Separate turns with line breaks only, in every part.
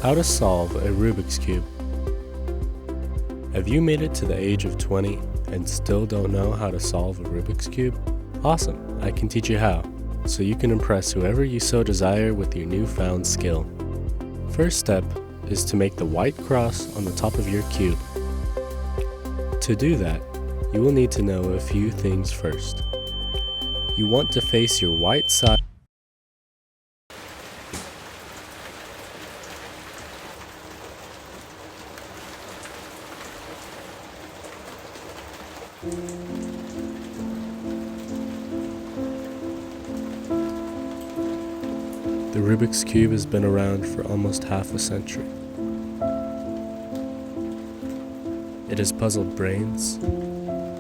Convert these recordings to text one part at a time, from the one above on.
How to solve a Rubik's Cube. Have you made it to the age of 20 and still don't know how to solve a Rubik's Cube? Awesome, I can teach you how, so you can impress whoever you so desire with your newfound skill. First step is to make the white cross on the top of your cube. To do that, you will need to know a few things first. You want to face your white side. The Rubik's Cube has been around for almost half a century. It has puzzled brains,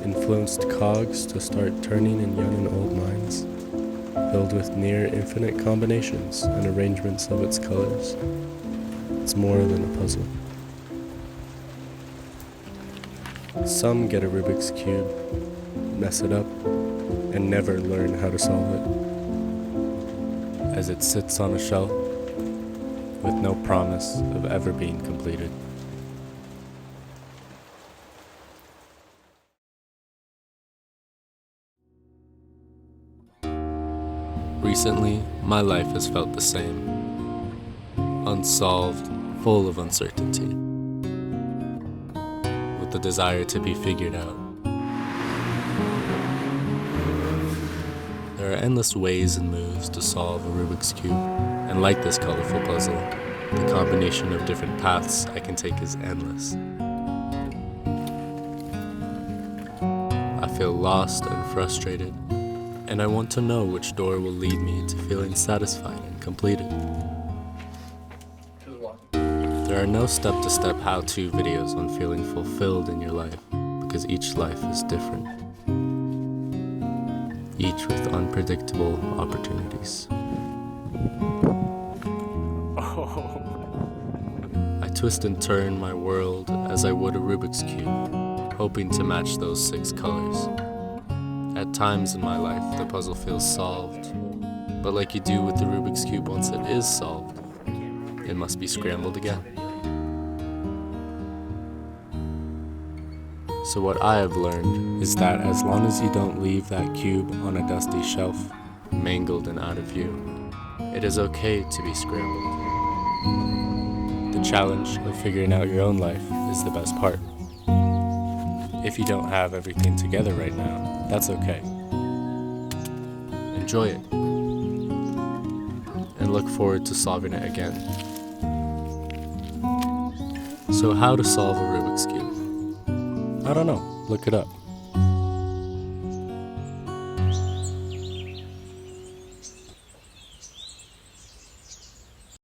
influenced cogs to start turning in young and old minds, filled with near infinite combinations and arrangements of its colors. It's more than a puzzle. Some get a Rubik's Cube, mess it up, and never learn how to solve it, as it sits on a shelf with no promise of ever being completed. Recently, my life has felt the same, unsolved, full of uncertainty, with the desire to be figured out. There are endless ways and moves to solve a Rubik's Cube, and like this colorful puzzle, the combination of different paths I can take is endless. I feel lost and frustrated, and I want to know which door will lead me to feeling satisfied and completed. There are no step-to-step how-to videos on feeling fulfilled in your life, because each life is different, each with unpredictable opportunities. I twist and turn my world as I would a Rubik's Cube, hoping to match those 6 colors. At times in my life, the puzzle feels solved, but like you do with the Rubik's Cube once it is solved, it must be scrambled again. So what I have learned is that as long as you don't leave that cube on a dusty shelf, mangled and out of view, it is okay to be scrambled. The challenge of figuring out your own life is the best part. If you don't have everything together right now, that's okay. Enjoy it, and look forward to solving it again. So how to solve a Rubik's Cube? I don't know, look it up.